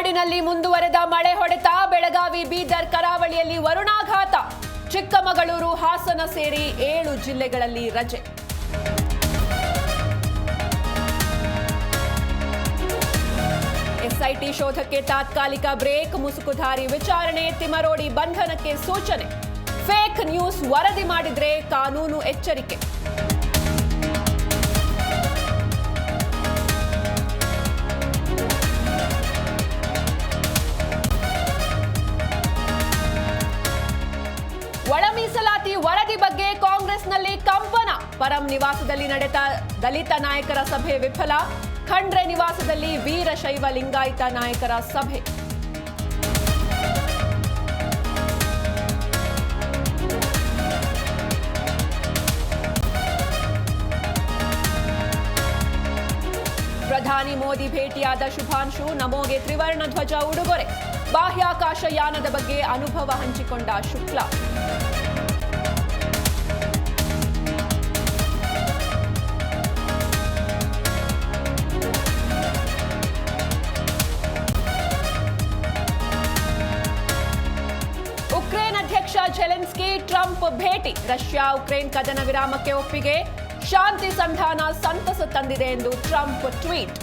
ಮಲೆನಾಡಿನಲ್ಲಿ ಮುಂದುವರೆದ ಮಳೆ ಹೊಡೆತ. ಬೆಳಗಾವಿ, ಬೀದರ್ ಕರಾವಳಿಯಲ್ಲಿ ವರುಣಾಘಾತ. ಚಿಕ್ಕಮಗಳೂರು, ಹಾಸನ ಸೇರಿ 7 ಜಿಲ್ಲೆಗಳಲ್ಲಿ ರಜೆ. ಎಸ್ಐಟಿ ಶೋಧಕ್ಕೆ ತಾತ್ಕಾಲಿಕ ಬ್ರೇಕ್. ಮುಸುಕುಧಾರಿ ವಿಚಾರಣೆ, ತಿಮರೋಡಿ ಬಂಧನಕ್ಕೆ ಸೂಚನೆ. ಫೇಕ್ ನ್ಯೂಸ್ ವರದಿ ಮಾಡಿದ್ರೆ ಕಾನೂನು ಎಚ್ಚರಿಕೆ. ಒಳ ಮೀಸಲಾತಿ ವರದಿ ಬಗ್ಗೆ ಕಾಂಗ್ರೆಸ್ನಲ್ಲಿ ಕಂಪನ. ಪರಂ ನಿವಾಸದಲ್ಲಿ ನಡೆದ ದಲಿತ ನಾಯಕರ ಸಭೆ ವಿಫಲ. ಖಂಡ್ರೆ ನಿವಾಸದಲ್ಲಿ ವೀರಶೈವ ಲಿಂಗಾಯತ ನಾಯಕರ ಸಭೆ. ಪ್ರಧಾನಿ ಮೋದಿ ಭೇಟಿಯಾದ ಶುಭಾಂಶು. ನಮೋಗೆ ತ್ರಿವರ್ಣ ಧ್ವಜ ಉಡುಗೊರೆ. ಬಾಹ್ಯಾಕಾಶ ಯಾನದ ಬಗ್ಗೆ ಅನುಭವ ಹಂಚಿಕೊಂಡ ಶುಕ್ಲಾ. ಉಕ್ರೇನ್ ಅಧ್ಯಕ್ಷ ಝೆಲೆನ್ಸ್ಕಿ ಟ್ರಂಪ್ ಭೇಟಿ. ರಷ್ಯಾ ಉಕ್ರೇನ್ ಕದನ ವಿರಾಮಕ್ಕೆ ಒಪ್ಪಿಗೆ. ಶಾಂತಿ ಸಂಧಾನ ಸಂತಸ ತಂದಿದೆ ಎಂದು ಟ್ರಂಪ್ ಟ್ವೀಟ್.